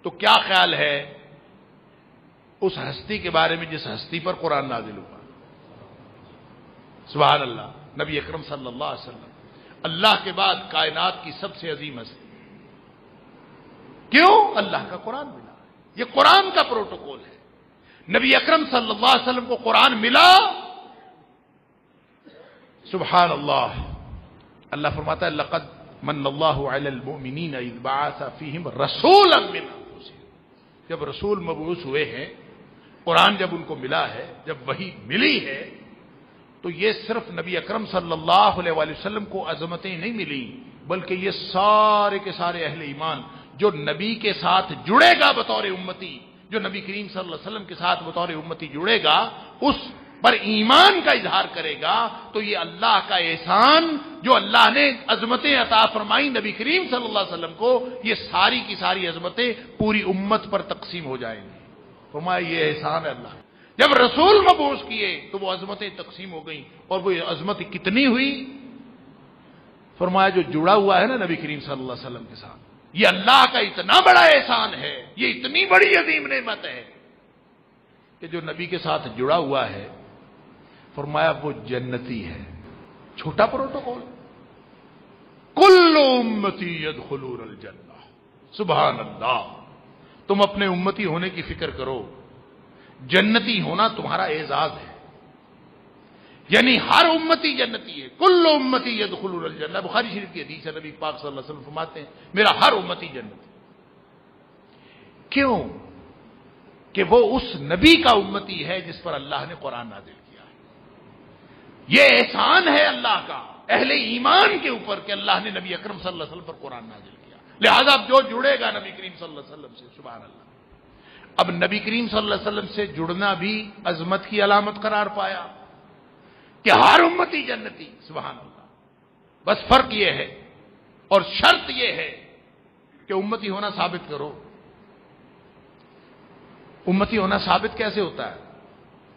تو کیا خیال ہے اس ہستی کے بارے میں جس ہستی پر قرآن نازل ہوا؟ سبحان اللہ، نبی اکرم صلی اللہ علیہ وسلم اللہ کے بعد کائنات کی سب سے عظیم ہستی۔ کیوں؟ اللہ کا قرآن ملا، یہ قرآن کا پروٹوکول ہے۔ نبی اکرم صلی اللہ علیہ وسلم کو قرآن ملا، سبحان اللہ، اللہ فرماتا ہے لقد من اللہ علی المؤمنین اذ بعث فیہم رسولا من انفسہم، جب رسول مبعوث ہوئے ہیں، قرآن جب ان کو ملا ہے، جب وحی ملی ہے، تو یہ صرف نبی اکرم صلی اللہ علیہ وآلہ وسلم کو عظمتیں نہیں ملی، بلکہ یہ سارے کے سارے اہل ایمان جو نبی کے ساتھ جڑے گا بطور امتی، جو نبی کریم صلی اللہ علیہ وسلم کے ساتھ بطور امتی جڑے گا، اس پر ایمان کا اظہار کرے گا، تو یہ اللہ کا احسان جو اللہ نے عظمتیں عطا فرمائی نبی کریم صلی اللہ علیہ وسلم کو، یہ ساری کی ساری عظمتیں پوری امت پر تقسیم ہو جائیں گی۔ فرمایا یہ احسان ہے اللہ۔ جب رسول مبعوث کیے تو وہ عظمتیں تقسیم ہو گئیں، اور وہ عظمت کتنی ہوئی؟ فرمایا جو جڑا ہوا ہے نا نبی کریم صلی اللہ علیہ وسلم کے ساتھ، یہ اللہ کا اتنا بڑا احسان ہے، یہ اتنی بڑی عظیم نعمت ہے کہ جو نبی کے ساتھ جڑا ہوا ہے، فرمایا وہ جنتی ہے۔ چھوٹا پروٹوکول، کل امتی یدخلون الجنہ، سبحان اللہ۔ تم اپنے امتی ہونے کی فکر کرو، جنتی ہونا تمہارا اعزاز ہے، یعنی ہر امتی جنتی ہے، کل امتی یدخلون الجنہ، بخاری شریف کی حدیث ہے، نبی پاک صلی اللہ علیہ وسلم فرماتے ہیں میرا ہر امتی جنتی۔ کیوں؟ کہ وہ اس نبی کا امتی ہے جس پر اللہ نے قرآن نازل کیا ہے۔ یہ احسان ہے اللہ کا اہل ایمان کے اوپر کہ اللہ نے نبی اکرم صلی اللہ علیہ وسلم پر قرآن نازل کیا، لہذا اب جو جڑے گا نبی کریم صلی اللہ علیہ وسلم سے، سبحان اللہ۔ اب نبی کریم صلی اللہ علیہ وسلم سے جڑنا بھی عظمت کی علامت قرار پایا کہ ہر امتی جنتی، سبحان اللہ۔ بس فرق یہ ہے اور شرط یہ ہے کہ امتی ہونا ثابت کرو۔ امتی ہونا ثابت کیسے ہوتا ہے؟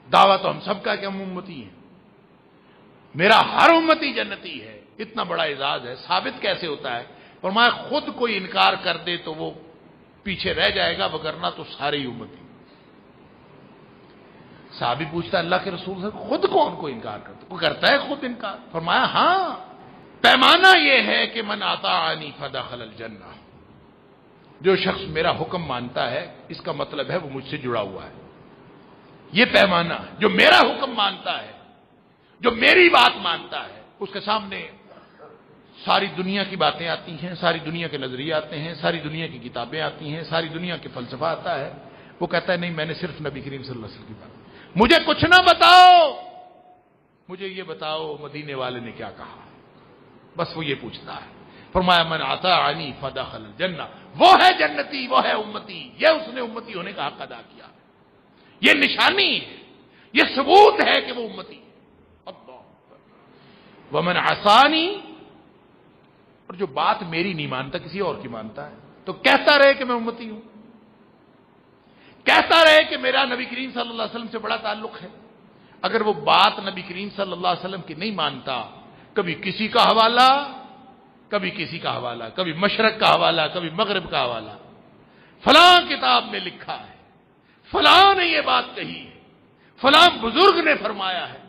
دعویٰ تو ہم سب کا کہ ہم امتی ہیں، میرا ہر امتی جنتی ہے، اتنا بڑا اعزاز ہے، ثابت کیسے ہوتا ہے؟ فرمایا خود کوئی انکار کر دے تو وہ پیچھے رہ جائے گا، وگرنہ تو سارے ہی امتی۔ صحابی پوچھتا ہے اللہ کے رسول سے خود کون کو انکار کرتا؟ کوئی کرتا ہے خود انکار؟ فرمایا ہاں، پیمانہ یہ ہے کہ من اطاعنی فدخل الجنہ، جو شخص میرا حکم مانتا ہے اس کا مطلب ہے وہ مجھ سے جڑا ہوا ہے۔ یہ پیمانہ، جو میرا حکم مانتا ہے، جو میری بات مانتا ہے، اس کے سامنے ساری دنیا کی باتیں آتی ہیں، ساری دنیا کے نظریے آتے ہیں، ساری دنیا کی کتابیں آتی ہیں، ساری دنیا کے فلسفہ آتا ہے، وہ کہتا ہے نہیں، میں نے صرف نبی کریم صلی اللہ علیہ وسلم کی بات، مجھے کچھ نہ بتاؤ، مجھے یہ بتاؤ مدینے والے نے کیا کہا، بس وہ یہ پوچھتا ہے۔ فرمایا من اطاعنی فدخل الجنہ، وہ ہے جنتی، وہ ہے امتی، یہ اس نے امتی ہونے کا حق ادا کیا، یہ نشانی ہے، یہ ثبوت ہے کہ وہ امتی ہے۔ اللہ ومن عصانی، اور جو بات میری نہیں مانتا کسی اور کی مانتا ہے، تو کہتا رہے کہ میں امتی ہوں، کہتا رہے کہ میرا نبی کریم صلی اللہ علیہ وسلم سے بڑا تعلق ہے، اگر وہ بات نبی کریم صلی اللہ علیہ وسلم کی نہیں مانتا، کبھی کسی کا حوالہ، کبھی کسی کا حوالہ، کبھی مشرق کا حوالہ، کبھی مغرب کا حوالہ، فلاں کتاب میں لکھا ہے، فلاں نے یہ بات کہی ہے، فلاں بزرگ نے فرمایا ہے،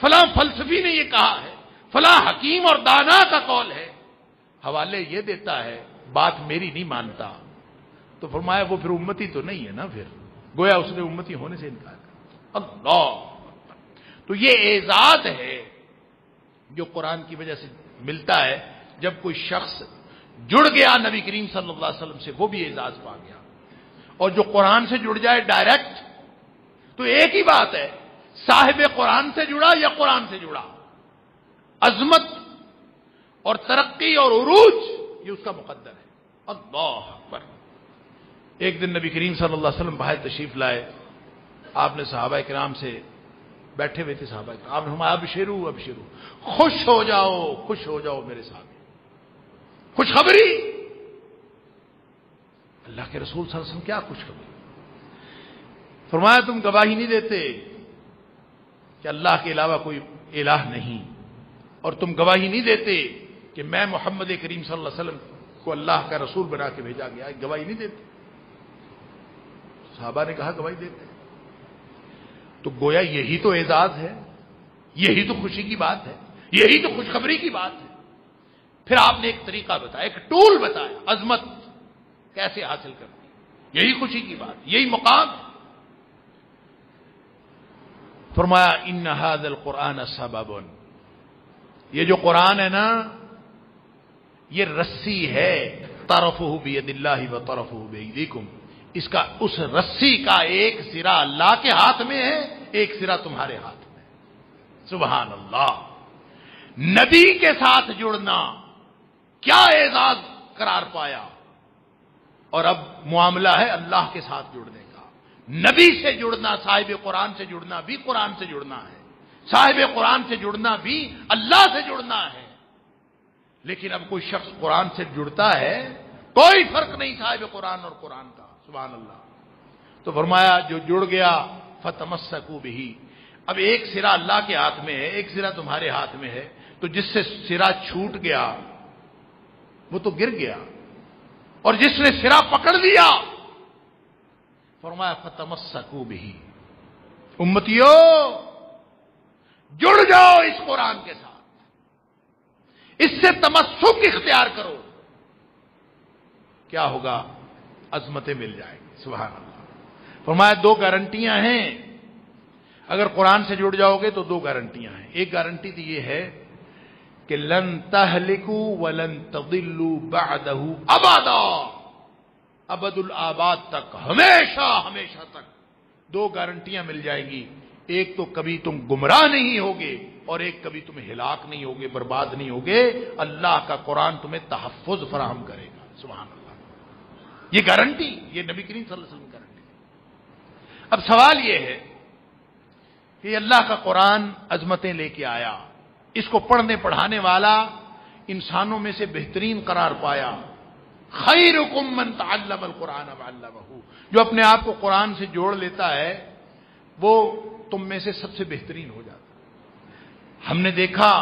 فلاں فلسفی نے یہ کہا ہے، فلاں حکیم اور دانا کا قول ہے، حوالے یہ دیتا ہے، بات میری نہیں مانتا، تو فرمایا وہ پھر امتی تو نہیں ہے نا، پھر گویا اس نے امتی ہونے سے انکار کر۔ اللہ، تو یہ اعزاز ہے جو قرآن کی وجہ سے ملتا ہے، جب کوئی شخص جڑ گیا نبی کریم صلی اللہ علیہ وسلم سے، وہ بھی اعزاز پا گیا، اور جو قرآن سے جڑ جائے ڈائریکٹ، تو ایک ہی بات ہے، صاحب قرآن سے جڑا یا قرآن سے جڑا، عظمت اور ترقی اور عروج یہ اس کا مقدر ہے۔ اللہ اکبر۔ ایک دن نبی کریم صلی اللہ علیہ وسلم باہر تشریف لائے، آپ نے صحابہ کرام سے، بیٹھے ہوئے تھے صحابہ کرام، آپ نے فرمایا ابشروا ابشروا، خوش ہو جاؤ، خوش ہو جاؤ میرے ساتھ، خوشخبری۔ اللہ کے رسول صلی اللہ علیہ وسلم کیا خوشخبری؟ فرمایا تم گواہی نہیں دیتے کہ اللہ کے علاوہ کوئی الہ نہیں، اور تم گواہی نہیں دیتے کہ میں محمد کریم صلی اللہ علیہ وسلم کو اللہ کا رسول بنا کے بھیجا گیا، گواہی نہیں دیتے۔ صحابہ نے کہا گواہی دیتے ہیں۔ تو گویا یہی تو اعزاز ہے، یہی تو خوشی کی بات ہے، یہی تو خوشخبری کی بات ہے۔ پھر آپ نے ایک طریقہ بتایا، ایک ٹول بتایا، عظمت کیسے حاصل کرنی، یہی خوشی کی بات، یہی مقام ہے۔ فرمایا ان ھذا القرآن سبب، یہ جو قرآن ہے نا یہ رسی ہے، طرفہ بید اللہ و طرفہ بایدیکم، اس کا اس رسی کا ایک سرا اللہ کے ہاتھ میں ہے، ایک سرا تمہارے ہاتھ میں۔ سبحان اللہ، نبی کے ساتھ جڑنا کیا اعزاز قرار پایا، اور اب معاملہ ہے اللہ کے ساتھ جڑنے کا۔ نبی سے جڑنا، صاحب قرآن سے جڑنا بھی قرآن سے جڑنا ہے، صاحب قرآن سے جڑنا بھی اللہ سے جڑنا ہے۔ لیکن اب کوئی شخص قرآن سے جڑتا ہے، کوئی فرق نہیں صاحب قرآن اور قرآن کا، سبحان اللہ۔ تو فرمایا جو جڑ گیا فتمسکوا بہ، اب ایک سرا اللہ کے ہاتھ میں ہے، ایک سرا تمہارے ہاتھ میں ہے، تو جس سے سرا چھوٹ گیا وہ تو گر گیا، اور جس نے سرا پکڑ لیا فرمایا فتمسکوا بہ، امتیو جڑ جاؤ اس قرآن کے ساتھ، اس سے تمسک اختیار کرو، کیا ہوگا؟ عظمتیں مل جائیں گی، سبحان اللہ۔ فرمایا دو گارنٹیاں ہیں، اگر قرآن سے جڑ جاؤ گے تو دو گارنٹیاں ہیں۔ ایک گارنٹی تو یہ ہے کہ لن تہلکوا ولن تضلوا بعدہ ابدا، ابد الآباد تک، ہمیشہ ہمیشہ تک دو گارنٹیاں مل جائیں گی۔ ایک تو کبھی تم گمراہ نہیں ہوگے، اور ایک کبھی تم ہلاک نہیں ہوگے، برباد نہیں ہوگے، اللہ کا قرآن تمہیں تحفظ فراہم کرے گا، سبحان اللہ۔ یہ گارنٹی، یہ نبی کریم صلی اللہ علیہ وسلم کی گارنٹی۔ اب سوال یہ ہے کہ اللہ کا قرآن عظمتیں لے کے آیا، اس کو پڑھنے پڑھانے والا انسانوں میں سے بہترین قرار پایا۔ خیرکم من تعلم القرآن وعلمہ، جو اپنے آپ کو قرآن سے جوڑ لیتا ہے وہ تم میں سے سب سے بہترین ہو جاتا۔ ہم نے دیکھا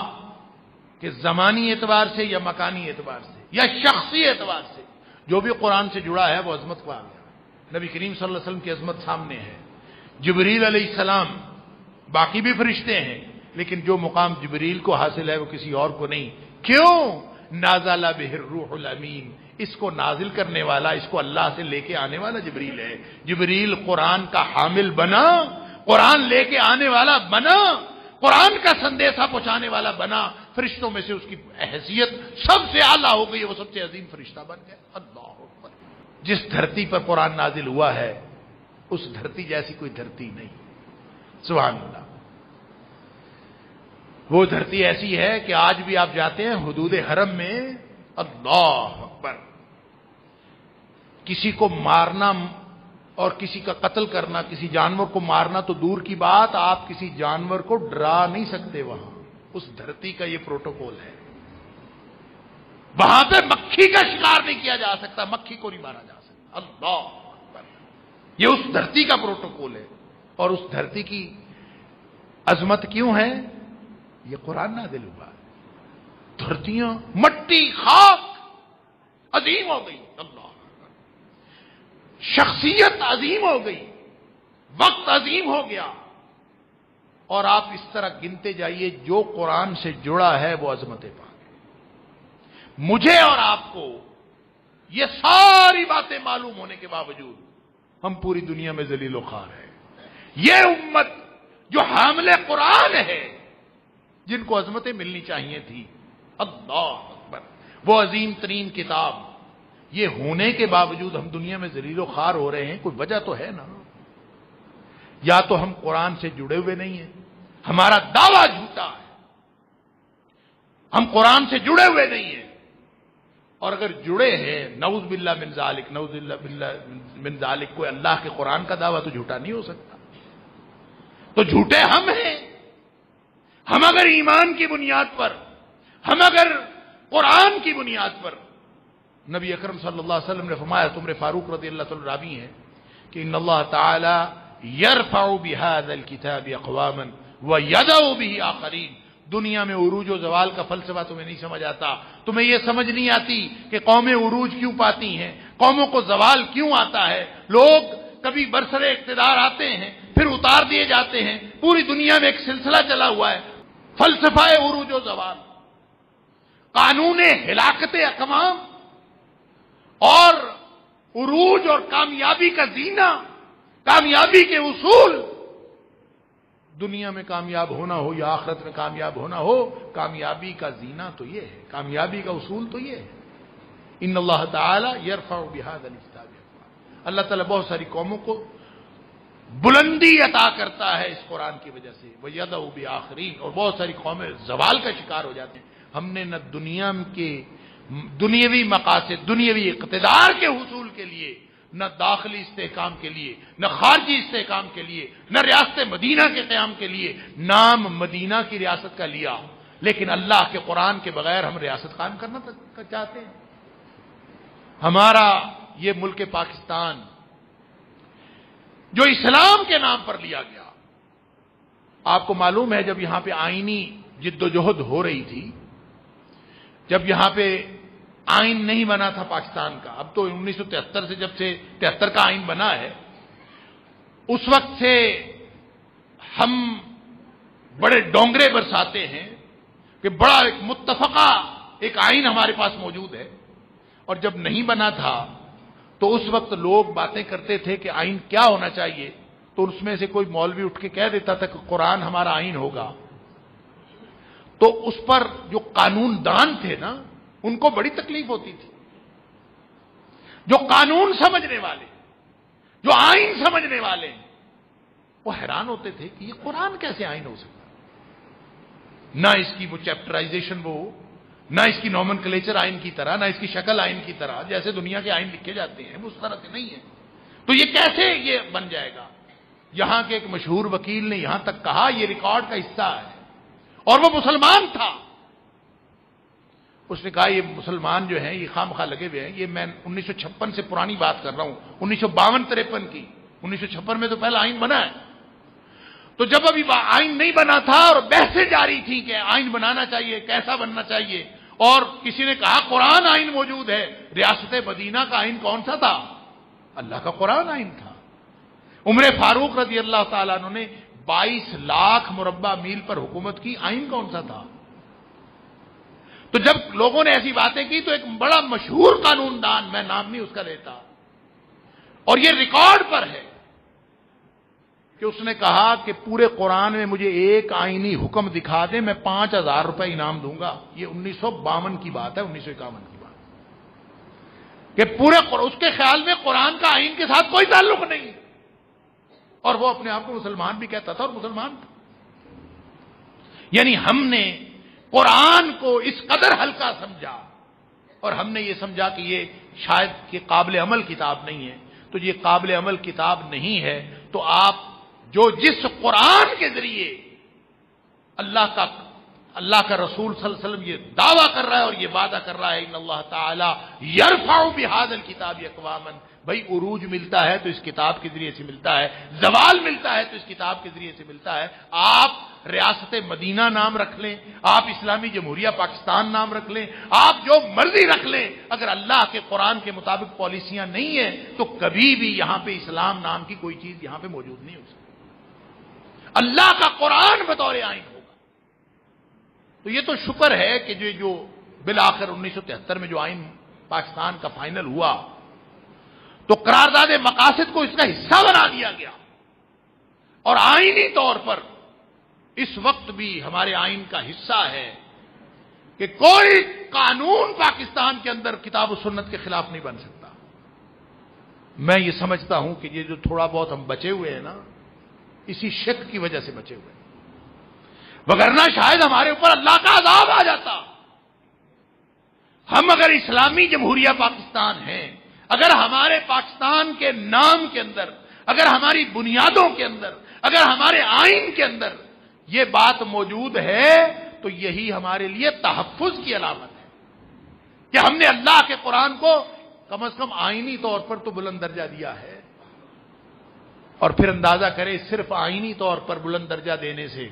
کہ زمانی اعتبار سے یا مکانی اعتبار سے یا شخصی اعتبار سے جو بھی قرآن سے جڑا ہے وہ عظمت پا گیا۔ نبی کریم صلی اللہ علیہ وسلم کی عظمت سامنے ہے، جبریل علیہ السلام، باقی بھی فرشتے ہیں، لیکن جو مقام جبریل کو حاصل ہے وہ کسی اور کو نہیں۔ کیوں؟ نازل بہ الروح الامین، اس کو نازل کرنے والا، اس کو اللہ سے لے کے آنے والا جبریل ہے۔ جبریل قرآن کا حامل بنا، قرآن لے کے آنے والا بنا، قرآن کا سندیسہ پہنچانے والا بنا، فرشتوں میں سے اس کی حیثیت سب سے اعلیٰ ہو گئی، وہ سب سے عظیم فرشتہ بن گیا۔ اللہ اکبر۔ جس دھرتی پر قرآن نازل ہوا ہے اس دھرتی جیسی کوئی دھرتی نہیں، سبحان اللہ۔ وہ دھرتی ایسی ہے کہ آج بھی آپ جاتے ہیں حدود حرم میں، اللہ اکبر، کسی کو مارنا اور کسی کا قتل کرنا، کسی جانور کو مارنا تو دور کی بات، آپ کسی جانور کو ڈرا نہیں سکتے وہاں، اس دھرتی کا یہ پروٹوکول ہے۔ وہاں پہ مکھی کا شکار نہیں کیا جا سکتا، مکھی کو نہیں مارا جا سکتا، اللہ اکبر۔ یہ اس دھرتی کا پروٹوکول ہے، اور اس دھرتی کی عظمت کیوں ہے؟ یہ قرآن نازل ہوا ہے، دھرتیاں، مٹی، خاک عظیم ہو گئی، اللہ، شخصیت عظیم ہو گئی، وقت عظیم ہو گیا، اور آپ اس طرح گنتے جائیے جو قرآن سے جڑا ہے وہ عظمتیں پا گئے۔ مجھے اور آپ کو یہ ساری باتیں معلوم ہونے کے باوجود ہم پوری دنیا میں ذلیل و خوار ہیں۔ یہ امت جو حامل قرآن ہے، جن کو عظمتیں ملنی چاہیے تھی، اللہ اکبر، وہ عظیم ترین کتاب، یہ ہونے کے باوجود ہم دنیا میں ذلیل و خوار ہو رہے ہیں، کوئی وجہ تو ہے نا؟ یا تو ہم قرآن سے جڑے ہوئے نہیں ہیں، ہمارا دعویٰ جھوٹا ہے، ہم قرآن سے جڑے ہوئے نہیں ہیں، اور اگر جڑے ہیں نعوذ باللہ من ذالک، نعوذ باللہ من ذالک، کوئی اللہ کے قرآن کا دعویٰ تو جھوٹا نہیں ہو سکتا، تو جھوٹے ہم ہیں۔ ہم اگر ایمان کی بنیاد پر، ہم اگر قرآن کی بنیاد پر، نبی اکرم صلی اللہ علیہ وسلم نے فرمایا، عمر فاروق رضی اللہ تعالی راوی ہیں کہ ان اللہ تعالی یرفع بهذا الكتاب اقواما ويدع به آخرین۔ دنیا میں عروج و زوال کا فلسفہ تمہیں نہیں سمجھ آتا، تمہیں یہ سمجھ نہیں آتی کہ قومیں عروج کیوں پاتی ہیں، قوموں کو زوال کیوں آتا ہے، لوگ کبھی برسر اقتدار آتے ہیں پھر اتار دیے جاتے ہیں. پوری دنیا میں ایک سلسلہ چلا ہوا ہے، فلسفہ عروج و زوال، قانون ہلاکت اقوام اور عروج اور کامیابی کا زینہ، کامیابی کے اصول. دنیا میں کامیاب ہونا ہو یا آخرت میں کامیاب ہونا ہو، کامیابی کا زینہ تو یہ ہے، کامیابی کا اصول تو یہ ہے. ان اللہ تعالی یرفع بہذا الکتاب. اللہ تعالیٰ بہت ساری قوموں کو بلندی عطا کرتا ہے اس قرآن کی وجہ سے، وَيَدْعُ بِآخَرِينَ، اور بہت ساری قومیں زوال کا شکار ہو جاتے ہیں. ہم نے نہ دنیا کے دنیاوی مقاصد، دنیاوی اقتدار کے حصول کے لیے، نہ داخلی استحکام کے لیے، نہ خارجی استحکام کے لیے، نہ ریاست مدینہ کے قیام کے لیے نام مدینہ کی ریاست کا لیا، لیکن اللہ کے قرآن کے بغیر ہم ریاست قائم کرنا چاہتے ہیں. ہمارا یہ ملک پاکستان جو اسلام کے نام پر لیا گیا، آپ کو معلوم ہے جب یہاں پہ آئینی جد و جہد ہو رہی تھی، جب یہاں پہ آئین نہیں بنا تھا پاکستان کا، اب تو 1973 سے جب سے 73 کا آئین بنا ہے، اس وقت سے ہم بڑے ڈونگرے برساتے ہیں کہ بڑا ایک متفقہ ایک آئین ہمارے پاس موجود ہے. اور جب نہیں بنا تھا تو اس وقت لوگ باتیں کرتے تھے کہ آئین کیا ہونا چاہیے، تو اس میں سے کوئی مولوی اٹھ کے کہہ دیتا تھا کہ قرآن ہمارا آئین ہوگا. تو اس پر جو قانون دان تھے نا، ان کو بڑی تکلیف ہوتی تھی. جو قانون سمجھنے والے، جو آئین سمجھنے والے، وہ حیران ہوتے تھے کہ یہ قرآن کیسے آئین ہو سکتا، نہ اس کی وہ چیپٹرائزیشن، وہ نہ اس کی نومنکلیچر آئین کی طرح، نہ اس کی شکل آئین کی طرح جیسے دنیا کے آئین لکھے جاتے ہیں، اس طرح سے نہیں ہے. تو یہ کیسے یہ بن جائے گا؟ یہاں کے ایک مشہور وکیل نے یہاں تک کہا، یہ ریکارڈ کا حصہ ہے، اور وہ مسلمان تھا. اس نے کہا یہ مسلمان جو ہیں یہ خام خواہ لگے ہوئے ہیں، یہ میں 1956 سے پرانی بات کر رہا ہوں، 1952-53 کی. 1956 میں تو پہلا آئین بنا ہے. تو جب ابھی آئین نہیں بنا تھا اور بحثیں جاری تھی کہ آئین بنانا چاہیے، کیسا بننا چاہیے، اور کسی نے کہا قرآن آئین موجود ہے. ریاست مدینہ کا آئین کون سا تھا؟ اللہ کا قرآن آئین تھا. عمر فاروق رضی اللہ تعالیٰ عنہ نے 22 لاکھ مربع میل پر حکومت کی، آئین کون سا تھا؟ تو جب لوگوں نے ایسی باتیں کی تو ایک بڑا مشہور قانون دان، میں نام نہیں اس کا لیتا، اور یہ ریکارڈ پر ہے کہ اس نے کہا کہ پورے قرآن میں مجھے ایک آئینی حکم دکھا دیں، میں 5000 روپے انعام دوں گا. یہ 1952 کی بات ہے، 1951 کی بات، کہ پورے اس کے خیال میں قرآن کا آئین کے ساتھ کوئی تعلق نہیں، اور وہ اپنے آپ کو مسلمان بھی کہتا تھا اور مسلمان تھا. یعنی ہم نے قرآن کو اس قدر ہلکا سمجھا، اور ہم نے یہ سمجھا کہ یہ شاید کہ قابل عمل کتاب نہیں ہے. تو یہ قابل عمل کتاب نہیں ہے تو آپ جو جس قرآن کے ذریعے اللہ کا رسول صلی اللہ علیہ وسلم یہ دعویٰ کر رہا ہے اور یہ وعدہ کر رہا ہے، ان اللہ تعالی یرفع بہذا الکتاب اقواما، بھائی عروج ملتا ہے تو اس کتاب کے ذریعے سے ملتا ہے، زوال ملتا ہے تو اس کتاب کے ذریعے سے ملتا ہے. آپ ریاست مدینہ نام رکھ لیں، آپ اسلامی جمہوریہ پاکستان نام رکھ لیں، آپ جو مرضی رکھ لیں، اگر اللہ کے قرآن کے مطابق پالیسیاں نہیں ہیں تو کبھی بھی یہاں پہ اسلام نام کی کوئی چیز یہاں پہ موجود نہیں ہو سکتی. اللہ کا قرآن بطور آئین ہوگا. تو یہ تو شکر ہے کہ جو بالآخر 1973 میں جو آئین پاکستان کا فائنل ہوا تو قرارداد مقاصد کو اس کا حصہ بنا دیا گیا، اور آئینی طور پر اس وقت بھی ہمارے آئین کا حصہ ہے کہ کوئی قانون پاکستان کے اندر کتاب و سنت کے خلاف نہیں بن سکتا. میں یہ سمجھتا ہوں کہ یہ جو تھوڑا بہت ہم بچے ہوئے ہیں نا، اسی شک کی وجہ سے بچے ہوئے ہیں، وگرنہ شاید ہمارے اوپر اللہ کا عذاب آ جاتا. ہم اگر اسلامی جمہوریہ پاکستان ہیں، اگر ہمارے پاکستان کے نام کے اندر، اگر ہماری بنیادوں کے اندر، اگر ہمارے آئین کے اندر یہ بات موجود ہے تو یہی ہمارے لیے تحفظ کی علامت ہے کہ ہم نے اللہ کے قرآن کو کم از کم آئینی طور پر تو بلند درجہ دیا ہے. اور پھر اندازہ کرے صرف آئینی طور پر بلند درجہ دینے سے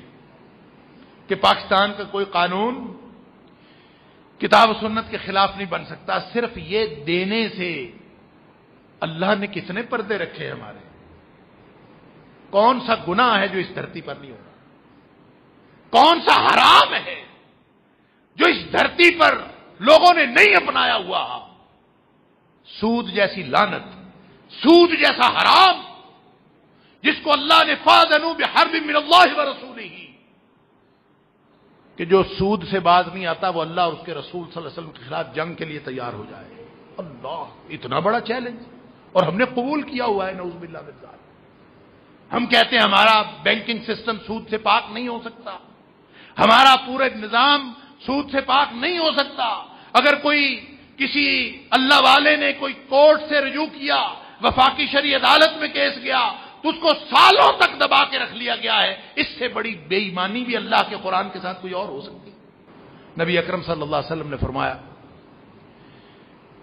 کہ پاکستان کا کوئی قانون کتاب و سنت کے خلاف نہیں بن سکتا، صرف یہ دینے سے اللہ نے کتنے پردے رکھے ہمارے. کون سا گناہ ہے جو اس دھرتی پر نہیں ہو رہا؟ کون سا حرام ہے جو اس دھرتی پر لوگوں نے نہیں اپنایا ہوا؟ سود جیسی لعنت، سود جیسا حرام جس کو اللہ نے فاذنوا بحرب من اللہ ورسولہ، کہ جو سود سے باز نہیں آتا وہ اللہ اور اس کے رسول صلی اللہ علیہ وسلم کے خلاف جنگ کے لیے تیار ہو جائے۔ اللہ، اتنا بڑا چیلنج، اور ہم نے قبول کیا ہوا ہے، نعوذ باللہ من ذالک۔ ہم کہتے ہیں ہمارا بینکنگ سسٹم سود سے پاک نہیں ہو سکتا، ہمارا پورا نظام سود سے پاک نہیں ہو سکتا۔ اگر کوئی کسی اللہ والے نے کوئی کورٹ سے رجوع کیا، وفاقی شرعی عدالت میں کیس گیا، تو اس کو سالوں تک دبا کے رکھ لیا گیا ہے۔ اس سے بڑی بے ایمانی بھی اللہ کے قرآن کے ساتھ کوئی اور ہو سکتی؟ نبی اکرم صلی اللہ علیہ وسلم نے فرمایا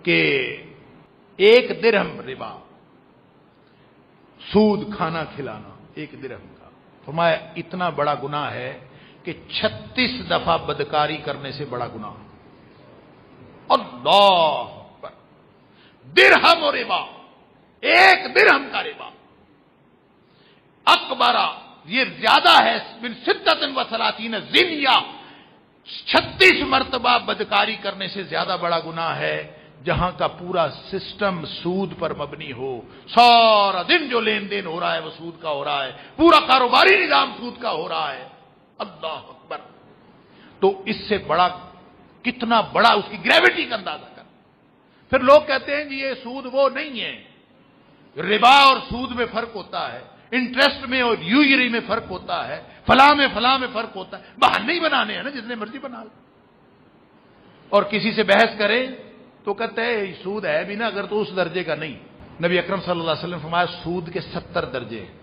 کہ 1 درہم ربا، سود کھانا کھلانا 1 درہم کا، فرمایا اتنا بڑا گناہ ہے کہ 36 دفعہ بدکاری کرنے سے بڑا گناہ۔ اللہ اکبر، درہم و ربا، 1 درہم کا ربا اکبرہ، یہ زیادہ ہے، من 36 زنیہ، 36 مرتبہ بدکاری کرنے سے زیادہ بڑا گناہ ہے جہاں کا پورا سسٹم سود پر مبنی ہو، سارا دن جو لین دین ہو رہا ہے وہ سود کا ہو رہا ہے، پورا کاروباری نظام سود کا ہو رہا ہے۔ اللہ اکبر، تو اس سے بڑا کتنا بڑا اس کی گریوٹی کا اندازہ کر۔ پھر لوگ کہتے ہیں جی یہ سود وہ نہیں ہے، ربا اور سود میں فرق ہوتا ہے، انٹرسٹ میں اور یوزری میں فرق ہوتا ہے، فلاں میں فرق ہوتا ہے۔ بہانے ہی بنانے ہیں نا، جتنے مرضی بنا لیں۔ اور کسی سے بحث کریں تو کہتے ہیں سود ہے بھی نا اگر تو اس درجے کا نہیں۔ نبی اکرم صلی اللہ علیہ وسلم نے فرمایا سود کے 70 درجے ہیں۔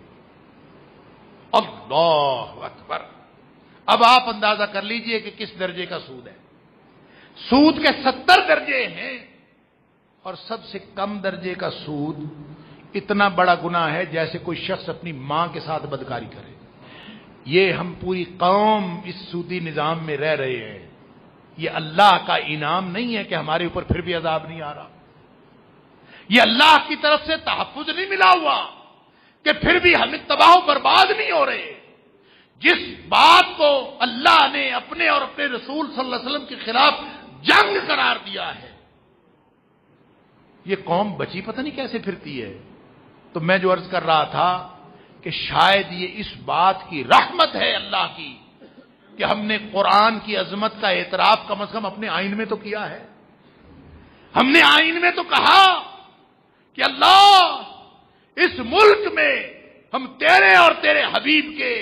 اللہ اکبر، اب آپ اندازہ کر لیجئے کہ کس درجے کا سود ہے۔ سود کے 70 درجے ہیں، اور سب سے کم درجے کا سود اتنا بڑا گناہ ہے جیسے کوئی شخص اپنی ماں کے ساتھ بدکاری کرے۔ یہ ہم پوری قوم اس سودی نظام میں رہ رہے ہیں۔ یہ اللہ کا انعام نہیں ہے کہ ہمارے اوپر پھر بھی عذاب نہیں آ رہا، یہ اللہ کی طرف سے تحفظ نہیں ملا ہوا کہ پھر بھی ہمیں تباہ و برباد نہیں ہو رہے۔ جس بات کو اللہ نے اپنے اور اپنے رسول صلی اللہ علیہ وسلم کے خلاف جنگ قرار دیا ہے، یہ قوم بچی پتہ نہیں کیسے پھرتی ہے۔ تو میں جو عرض کر رہا تھا کہ شاید یہ اس بات کی رحمت ہے اللہ کی کہ ہم نے قرآن کی عظمت کا اعتراف کم از کم اپنے آئین میں تو کیا ہے۔ ہم نے آئین میں تو کہا کہ اللہ اس ملک میں ہم تیرے اور تیرے حبیب کے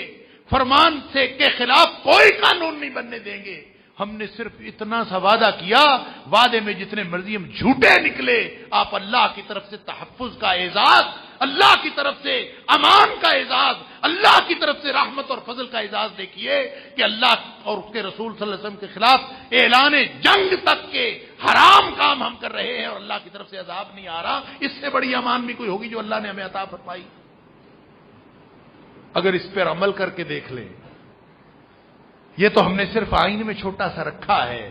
فرمان سے کے خلاف کوئی قانون نہیں بننے دیں گے۔ ہم نے صرف اتنا سا وعدہ کیا، وعدے میں جتنے مرضی ہم جھوٹے نکلے، آپ اللہ کی طرف سے تحفظ کا اعزاز، اللہ کی طرف سے امان کا اعزاز، اللہ کی طرف سے رحمت اور فضل کا اعزاز دیکھیے کہ اللہ اور اس کے رسول صلی اللہ علیہ وسلم کے خلاف اعلان جنگ تک کے حرام کام ہم کر رہے ہیں اور اللہ کی طرف سے عذاب نہیں آ رہا۔ اس سے بڑی امان بھی کوئی ہوگی جو اللہ نے ہمیں عطا فرمائی؟ اگر اس پر عمل کر کے دیکھ لیں، یہ تو ہم نے صرف آئین میں چھوٹا سا رکھا ہے،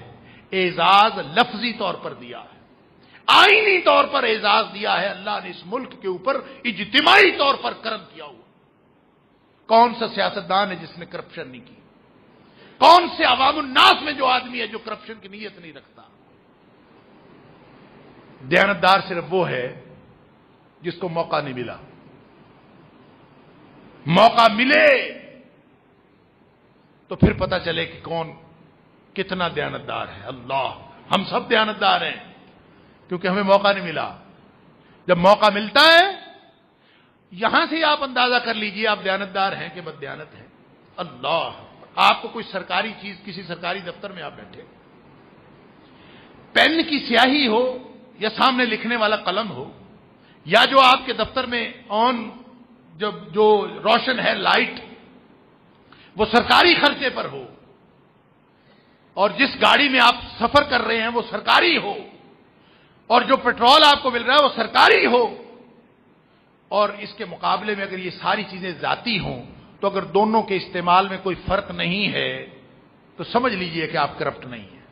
اعزاز لفظی طور پر دیا ہے، آئینی طور پر اعزاز دیا ہے۔ اللہ نے اس ملک کے اوپر اجتماعی طور پر کرم کیا ہوا۔ کون سا سیاستدان ہے جس نے کرپشن نہیں کی؟ کون سے عوام الناس میں جو آدمی ہے جو کرپشن کی نیت نہیں رکھتا؟ دیانتدار صرف وہ ہے جس کو موقع نہیں ملا۔ موقع ملے تو پھر پتہ چلے کہ کون کتنا دیانتدار ہے۔ اللہ، ہم سب دیانتدار ہیں کیونکہ ہمیں موقع نہیں ملا۔ جب موقع ملتا ہے یہاں سے آپ اندازہ کر لیجئے آپ دیانتدار ہیں کہ بد دیانت ہیں۔ اللہ، آپ کو کوئی سرکاری چیز، کسی سرکاری دفتر میں آپ بیٹھے، پین کی سیاہی ہو یا سامنے لکھنے والا قلم ہو، یا جو آپ کے دفتر میں جو روشن ہے لائٹ وہ سرکاری خرچے پر ہو، اور جس گاڑی میں آپ سفر کر رہے ہیں وہ سرکاری ہو، اور جو پیٹرول آپ کو مل رہا ہے وہ سرکاری ہو، اور اس کے مقابلے میں اگر یہ ساری چیزیں ذاتی ہوں تو اگر دونوں کے استعمال میں کوئی فرق نہیں ہے تو سمجھ لیجئے کہ آپ کرپٹ نہیں ہیں۔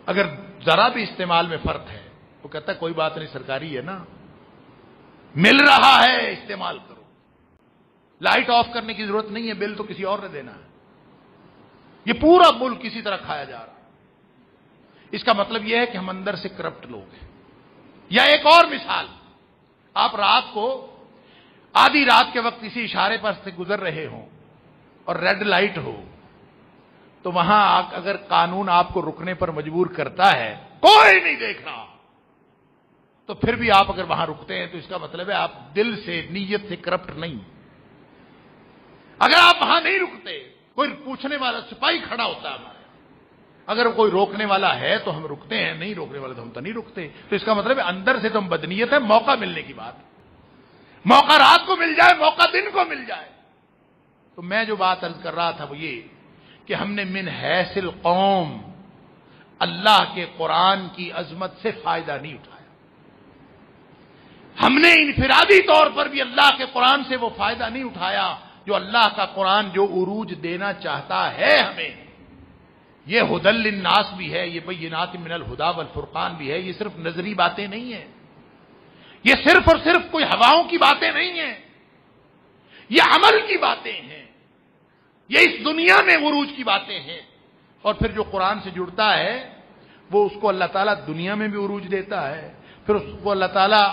اگر ذرا بھی استعمال میں فرق ہے وہ کہتا ہے کوئی بات نہیں، سرکاری ہے نا، مل رہا ہے استعمال کرو۔ لائٹ آف کرنے کی ضرورت نہیں ہے، بل تو کسی اور نے دینا ہے۔ یہ پورا ملک کسی طرح کھایا جا رہا ہے۔ اس کا مطلب یہ ہے کہ ہم اندر سے کرپٹ لوگ ہیں۔ یا ایک اور مثال، آپ رات کو آدھی رات کے وقت کسی اشارے پر سے گزر رہے ہوں اور ریڈ لائٹ ہو، تو وہاں اگر قانون آپ کو رکنے پر مجبور کرتا ہے، کوئی نہیں دیکھ رہا، تو پھر بھی آپ اگر وہاں رکتے ہیں تو اس کا مطلب ہے آپ دل سے، نیت سے کرپٹ نہیں۔ اگر آپ وہاں نہیں رکتے، کوئی پوچھنے والا سپاہی کھڑا ہوتا ہے ہمارے، اگر کوئی روکنے والا ہے تو ہم رکتے ہیں، نہیں روکنے والا تو ہم تو نہیں رکتے۔ تو اس کا مطلب ہے اندر سے تو ہم بدنیت ہے، موقع ملنے کی بات، موقع رات کو مل جائے، موقع دن کو مل جائے۔ تو میں جو بات عرض کر رہا تھا وہ یہ کہ ہم نے من حیث القوم اللہ کے قرآن کی عظمت سے فائدہ نہیں اٹھایا۔ ہم نے انفرادی طور پر بھی اللہ کے قرآن سے وہ فائدہ نہیں اٹھایا جو اللہ کا قرآن جو عروج دینا چاہتا ہے ہمیں۔ یہ ھدی للناس بھی ہے، یہ بینات من الہدی والفرقان بھی ہے، یہ صرف نظری باتیں نہیں ہیں، یہ صرف اور صرف کوئی ہواؤں کی باتیں نہیں ہیں، یہ عمل کی باتیں ہیں، یہ اس دنیا میں عروج کی باتیں ہیں۔ اور پھر جو قرآن سے جڑتا ہے وہ اس کو اللہ تعالیٰ دنیا میں بھی عروج دیتا ہے، پھر اس کو اللہ تعالیٰ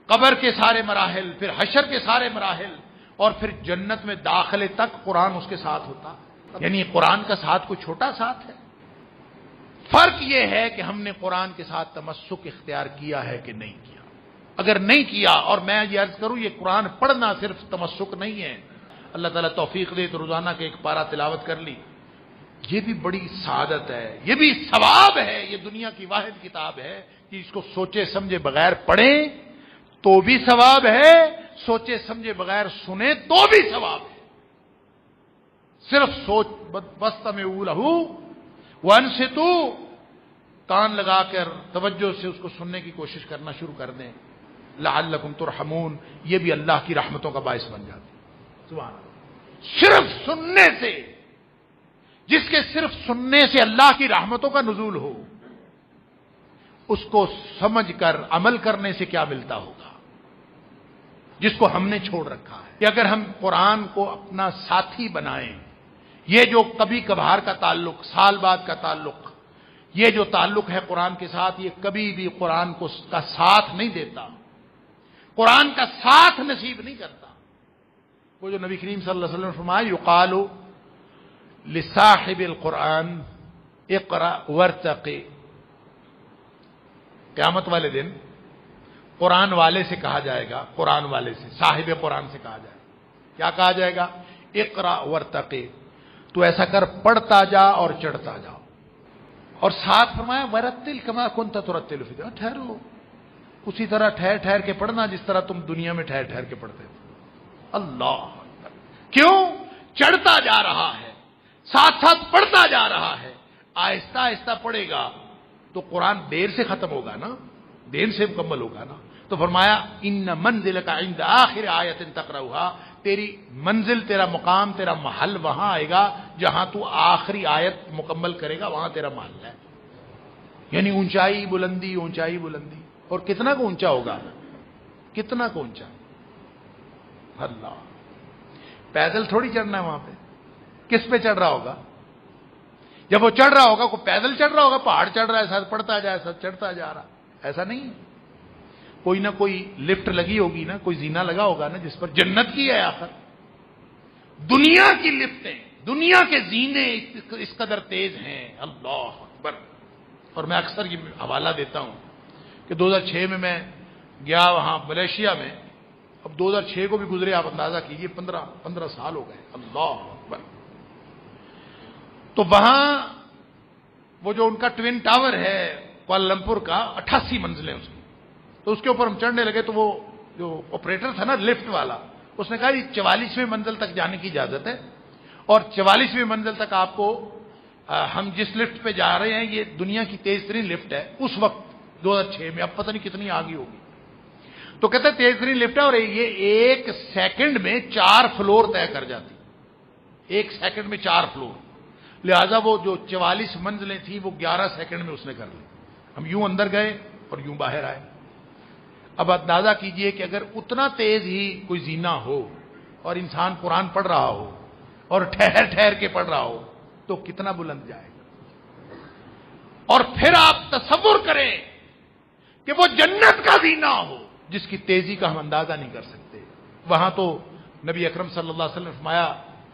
قبر کے سارے مراحل، پھر حشر کے سارے مراحل، اور پھر جنت میں داخلے تک قرآن اس کے ساتھ ہوتا۔ یعنی قرآن کا ساتھ کوئی چھوٹا ساتھ ہے۔ فرق یہ ہے کہ ہم نے قرآن کے ساتھ تمسک اختیار کیا ہے کہ نہیں کیا۔ اگر نہیں کیا، اور میں یہ عرض کروں یہ قرآن پڑھنا صرف تمسک نہیں ہے، اللہ تعالیٰ توفیق دے تو روزانہ کے ایک پارہ تلاوت کر لی، یہ بھی بڑی سعادت ہے، یہ بھی ثواب ہے۔ یہ دنیا کی واحد کتاب ہے کہ اس کو سوچے سمجھے بغیر پڑھیں تو بھی ثواب ہے، سوچے سمجھے بغیر سنیں تو بھی ثواب ہے۔ صرف سوچ وَاسْتَمِعُوا لَهُ وَأَنصِتُوا، کان لگا کر توجہ سے اس کو سننے کی کوشش کرنا شروع کر دیں، لعلکم ترحمون، یہ بھی اللہ کی رحمتوں کا باعث بن جاتی ہے۔ سبحان اللہ۔ صرف سننے سے، جس کے صرف سننے سے اللہ کی رحمتوں کا نزول ہو، اس کو سمجھ کر عمل کرنے سے کیا ملتا ہوگا، جس کو ہم نے چھوڑ رکھا ہے۔ کہ اگر ہم قرآن کو اپنا ساتھی بنائیں، یہ جو کبھی کبھار کا تعلق، سال بعد کا تعلق، یہ جو تعلق ہے قرآن کے ساتھ، یہ کبھی بھی قرآن کو کا ساتھ نہیں دیتا، قرآن کا ساتھ نصیب نہیں کرتا۔ وہ جو نبی کریم صلی اللہ علیہ وسلم نے فرمایا، یقال لصاحب القرآن اقرأ وارتقی، قیامت والے دن قرآن والے سے کہا جائے گا، قرآن والے سے، صاحب قرآن سے کہا جائے گا، کیا کہا جائے گا؟ اقرأ وارتقی، تو ایسا کر پڑھتا جا اور چڑھتا جا۔ اور ساتھ فرمایا ورتل کما کنت ترتل فی الدنیا، ٹھہرو اسی طرح ٹھہر ٹھہر کے پڑھنا جس طرح تم دنیا میں ٹھہر ٹھہر کے پڑھتے تھے۔ اللہ اکبر۔ کیوں؟ چڑھتا جا رہا ہے، ساتھ ساتھ پڑھتا جا رہا ہے، آہستہ آہستہ پڑھے گا تو قرآن دیر سے ختم ہوگا نا، دیر سے مکمل ہوگا نا۔ تو فرمایا ان منزلک عند آخر آیت تقرأھا، تیری منزل، تیرا مقام، تیرا محل وہاں آئے گا جہاں تو آخری آیت مکمل کرے گا، وہاں تیرا محل ہے۔ یعنی اونچائی بلندی، اونچائی بلندی، اور کتنا کو اونچا ہوگا، کتنا کو اونچا، اللہ۔ پیدل تھوڑی چڑھنا ہے وہاں پہ، کس پہ چڑھ رہا ہوگا؟ جب وہ چڑھ رہا ہوگا کوئی پیدل چڑھ رہا ہوگا، پہاڑ چڑھ رہا ہے، ساتھ پڑھتا جائے، ساتھ چڑھتا جا رہا، ایسا نہیں ہے۔ کوئی نہ کوئی لفٹ لگی ہوگی نا، کوئی زینہ لگا ہوگا نا جس پر، جنت کی ہے آخر۔ دنیا کی لفٹیں، دنیا کے زینے اس قدر تیز ہیں، اللہ اکبر۔ اور میں اکثر یہ حوالہ دیتا ہوں کہ 2006 میں گیا وہاں ملیشیا میں، اب 2006 کو بھی گزرے، آپ اندازہ کیجئے 15 سال ہو گئے، اللہ اکبر۔ تو وہاں وہ جو ان کا ٹوین ٹاور ہے کوالالمپور کا، 88 منزلیں اس کی، تو اس کے اوپر ہم چڑھنے لگے تو وہ جو آپریٹر تھا نا لفٹ والا، اس نے کہا یہ 44ویں منزل تک جانے کی اجازت ہے، اور 44ویں منزل تک آپ کو ہم جس لفٹ پہ جا رہے ہیں یہ دنیا کی تیز ترین لفٹ ہے اس وقت 2006 میں، اب پتہ نہیں کتنی آگے ہوگی۔ تو کہتے ہیں تیز ترین لفٹ ہے، اور یہ 1 سیکنڈ میں 4 فلور طے کر جاتی، 1 سیکنڈ میں 4 فلور، لہذا وہ جو 44 منزلیں تھیں وہ 11 سیکنڈ میں اس نے کر لی۔ ہم یوں اندر گئے اور یوں باہر آئے۔ اب اندازہ کیجئے کہ اگر اتنا تیز ہی کوئی زینا ہو اور انسان قرآن پڑھ رہا ہو اور ٹھہر ٹھہر کے پڑھ رہا ہو تو کتنا بلند جائے گا. اور پھر آپ تصور کریں کہ وہ جنت کا زینا ہو جس کی تیزی کا ہم اندازہ نہیں کر سکتے. وہاں تو نبی اکرم صلی اللہ علیہ وسلم نے فرمایا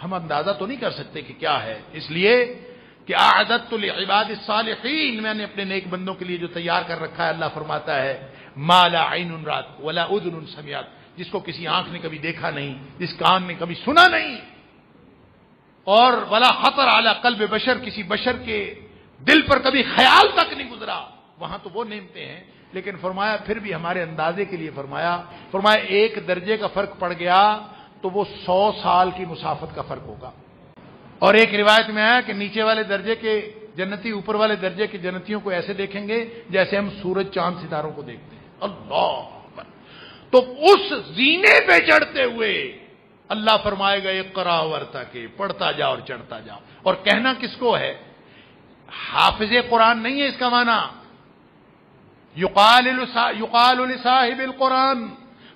ہم اندازہ تو نہیں کر سکتے کہ کیا ہے، اس لیے کہ اعددت لعباد الصالحین، میں نے اپنے نیک بندوں کے لیے جو تیار کر رکھا ہے، اللہ فرماتا ہے ما لا عین رات ولا اذن سمعت، جس کو کسی آنکھ نے کبھی دیکھا نہیں، جس کان نے کبھی سنا نہیں، اور ولا خطر علی قلب بشر، کسی بشر کے دل پر کبھی خیال تک نہیں گزرا. وہاں تو وہ نعمتیں ہیں، لیکن فرمایا پھر بھی ہمارے اندازے کے لیے فرمایا ایک درجے کا فرق پڑ گیا تو وہ 100 سال کی مسافت کا فرق ہوگا. اور ایک روایت میں آیا کہ نیچے والے درجے کے جنتی اوپر والے درجے کے جنتیوں کو ایسے دیکھیں گے جیسے ہم سورج چاند ستاروں کو دیکھتے ہیں. اللہ اکبر. تو اس زینے پہ چڑھتے ہوئے اللہ فرمائے گا اقرا ورتقی، پڑھتا جا اور چڑھتا جا. اور کہنا کس کو ہے؟ حافظ قرآن نہیں ہے اس کا معنی. یقال لصاحب القرآن،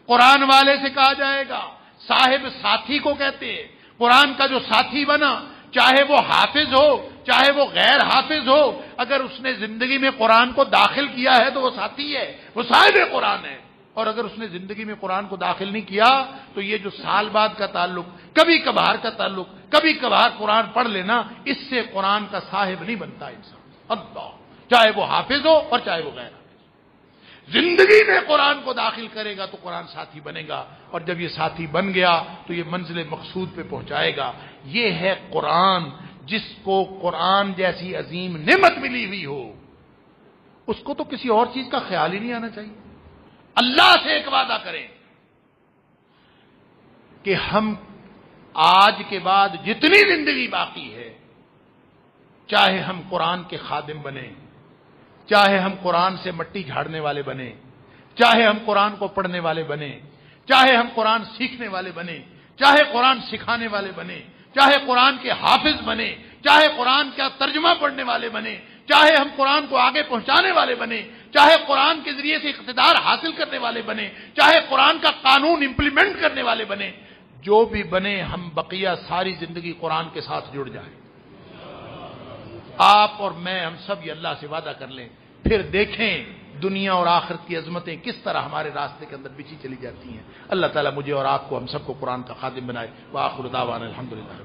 قرآن والے سے کہا جائے گا. صاحب ساتھی کو کہتے ہیں. قرآن کا جو ساتھی بنا، چاہے وہ حافظ ہو چاہے وہ غیر حافظ ہو، اگر اس نے زندگی میں قرآن کو داخل کیا ہے تو وہ ساتھی ہے، وہ صاحب قرآن ہے. اور اگر اس نے زندگی میں قرآن کو داخل نہیں کیا تو یہ جو سال بعد کا تعلق، کبھی کبھار کا تعلق، کبھی کبھار قرآن پڑھ لینا، اس سے قرآن کا صاحب نہیں بنتا انسان. اللہ، چاہے وہ حافظ ہو اور چاہے وہ غیر حافظ. زندگی میں قرآن کو داخل کرے گا تو قرآن ساتھی بنے گا، اور جب یہ ساتھی بن گیا تو یہ منزل مقصود پہ پہنچائے گا. یہ ہے قرآن. جس کو قرآن جیسی عظیم نعمت ملی ہوئی ہو اس کو تو کسی اور چیز کا خیال ہی نہیں آنا چاہیے. اللہ سے ایک وعدہ کریں کہ ہم آج کے بعد جتنی زندگی باقی ہے، چاہے ہم قرآن کے خادم بنیں، چاہے ہم قرآن سے مٹی جھاڑنے والے بنیں، چاہے ہم قرآن کو پڑھنے والے بنیں، چاہے ہم قرآن سیکھنے والے بنیں، چاہے قرآن سکھانے والے بنیں، چاہے قرآن کے حافظ بنیں، چاہے قرآن کا ترجمہ پڑھنے والے بنیں، چاہے ہم قرآن کو آگے پہنچانے والے بنیں، چاہے قرآن کے ذریعے سے اقتدار حاصل کرنے والے بنیں، چاہے قرآن کا قانون امپلیمنٹ کرنے والے بنیں، جو بھی بنے ہم بقیہ ساری زندگی قرآن کے ساتھ جڑ جائیں. آپ اور میں، ہم سب یہ اللہ سے وعدہ کر لیں، پھر دیکھیں دنیا اور آخرت کی عظمتیں کس طرح ہمارے راستے کے اندر بچھی چلی جاتی ہیں. اللہ تعالیٰ مجھے اور آپ کو، ہم سب کو قرآن کا خادم بنائے. وآخر دعوانا الحمدللہ.